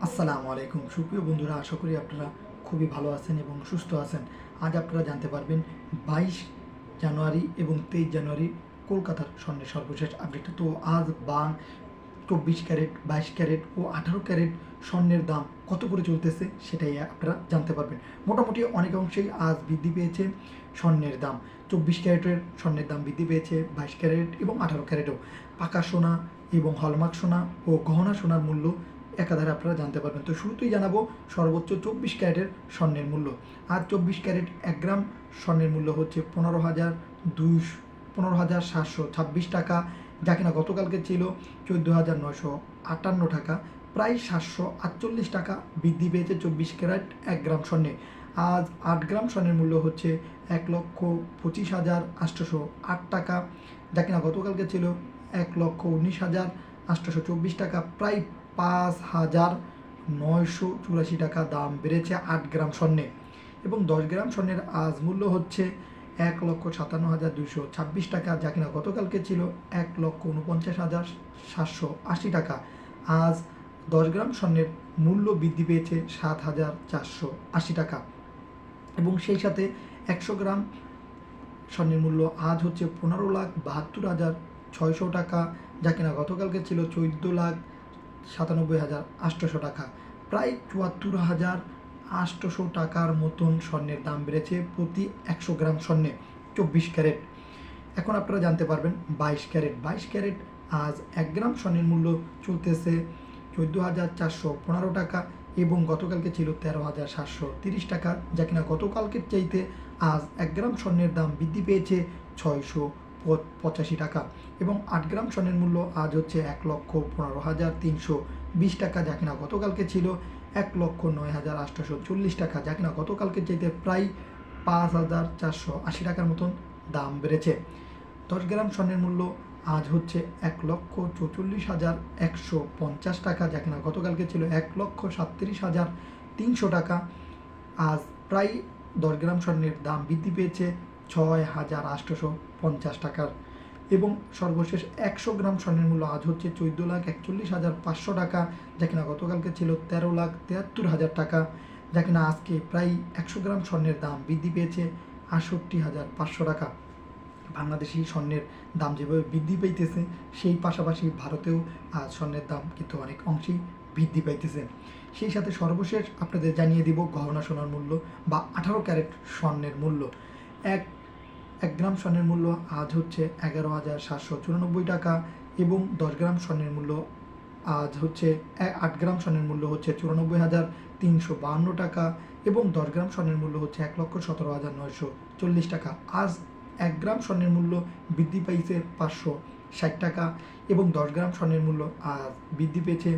আসসালামু আলাইকুম সুপ্রিয় বন্ধুরা, আশা করি আপনারা খুবই ভালো আছেন এবং সুস্থ আছেন। আজ আপনারা জানতে পারবেন 22 জানুয়ারি এবং 23 জানুয়ারি কলকাতার স্বর্ণের সর্বশেষ আপডেট। তো আজ 24 ক্যারেট, 22 ক্যারেট ও 18 ক্যারেট স্বর্ণের দাম কত করে চলতেছে সেটাই আপনারা জানতে পারবেন। মোটামুটি অনেক অংশেই আজ বৃদ্ধি পেয়েছে স্বর্ণের দাম। 24 ক্যারেটের স্বর্ণের দাম বৃদ্ধি পেয়েছে, 22 ক্যারেট এবং 18 ক্যারেটও। পাকা সোনা এবং হলমার্ক সোনা ও গহনা সোনার মূল্য একাধারে আপনারা জানতে পারবেন। তো শুরুতেই জানাবো সর্বোচ্চ 24 ক্যারেটের স্বর্ণের মূল্য। আজ 24 ক্যারেট 1 গ্রাম স্বর্ণের মূল্য হচ্ছে 15,726 টাকা, যা কিনা গতকালকে ছিল 14,958 টাকা, প্রায় 748 টাকা বৃদ্ধি পেয়েছে 24 ক্যারেট 1 গ্রাম স্বর্ণে। আজ 8 গ্রাম স্বর্ণের মূল্য হচ্ছে 1,25,808 টাকা, যা কিনা গতকালকে ছিল 1,19,824 টাকা, প্রায় 5,984 টাকা দাম বেড়েছে 8 গ্রাম স্বর্ণে। এবং 10 গ্রাম স্বর্ণের আজ মূল্য হচ্ছে 1,57,226 টাকা, যা কিনা গতকালকে ছিল 1,49,780 টাকা। আজ 10 গ্রাম স্বর্ণের মূল্য বৃদ্ধি পেয়েছে 7,480 টাকা। এবং সেই সাথে 100 গ্রাম স্বর্ণের মূল্য আজ হচ্ছে 15,72,600 টাকা, যা কিনা গতকালকে ছিল 14,97,800 টাকা, প্রায় 74,800 টাকার মতন স্বর্ণের দাম বেড়েছে প্রতি 100 গ্রাম স্বর্ণে 24 ক্যারেট। এখন আপনারা জানতে পারবেন 22 ক্যারেট। 22 ক্যারেট আজ 1 গ্রাম স্বর্ণের মূল্য চলতেছে 14,415 টাকা এবং গতকালকে ছিল 13,730 টাকা, যা কিনা গতকালকের চাইতে আজ 1 গ্রাম স্বর্ণের দাম বৃদ্ধি পেয়েছে 685 টাকা। এবং 8 গ্রাম স্বর্ণের মূল্য আজ হচ্ছে 1,15,320 টাকা, যা কিনা গতকালকে ছিল 1,09,840 টাকা, যা কিনা গতকালকের চাইতে প্রায় 5,480 টাকার মতন দাম বেড়েছে। 10 গ্রাম স্বর্ণের মূল্য আজ হচ্ছে 1,44,150 টাকা, যা কিনা গতকালকে ছিল 1,37,300 টাকা। আজ প্রায় 10 গ্রাম স্বর্ণের দাম বৃদ্ধি পেয়েছে 6,850 টাকার। এবং সর্বশেষ 100 গ্রাম স্বর্ণের মূল্য আজ হচ্ছে 14,41,500 টাকা, যা কিনা গতকালকে ছিল 13,73,000 টাকা, যা কিনা আজকে প্রায় 100 গ্রাম স্বর্ণের দাম বৃদ্ধি পেয়েছে 68,500 টাকা। বাংলাদেশি স্বর্ণের দাম যেভাবে বৃদ্ধি পাইতেছে, সেই পাশাপাশি ভারতেও আজ স্বর্ণের দাম কিন্তু অনেক অংশেই বৃদ্ধি পাইতেছে। সেই সাথে সর্বশেষ আপনাদের জানিয়ে দিব গহনা সোনার মূল্য বা 18 ক্যারেট স্বর্ণের মূল্য। এক গ্রাম স্বর্ণের মূল্য আজ হচ্ছে 11,794 টাকা এবং 10 গ্রাম স্বর্ণের মূল্য আজ হচ্ছে 8 গ্রাম স্বর্ণের মূল্য হচ্ছে 94,352 টাকা এবং 10 গ্রাম স্বর্ণের মূল্য হচ্ছে 1,17,940 টাকা। আজ 1 গ্রাম স্বর্ণের মূল্য বৃদ্ধি পাইছে 560 টাকা এবং 10 গ্রাম স্বর্ণের মূল্য আজ বৃদ্ধি পেয়েছে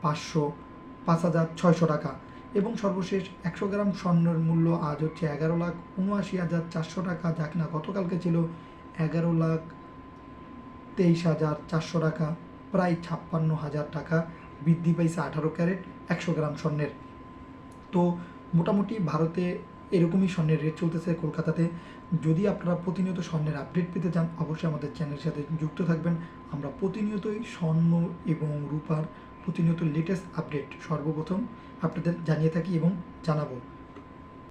5,600 টাকা। এবং সর্বশেষ 100 গ্রাম স্বর্ণের মূল্য আজ হচ্ছে 11,79,400 টাকা, যা কিনা গতকালকে ছিল 11,23,400 টাকা, প্রায় 56,000 টাকা বৃদ্ধি পাইছে 18 ক্যারেট 100 গ্রাম স্বর্ণের। তো মোটামুটি ভারতে এরকমই স্বর্ণের রেট চলতেছে কলকাতাতে। যদি আপনারা প্রতিনিয়ত স্বর্ণের আপডেট পেতে চান, অবশ্যই আমাদের চ্যানেলের সাথে যুক্ত থাকবেন। আমরা প্রতিনিয়তই স্বর্ণ এবং রূপার প্রতিনিয়ত লেটেস্ট আপডেট সর্বপ্রথম আপনাদের জানিয়ে থাকি এবং জানাবো।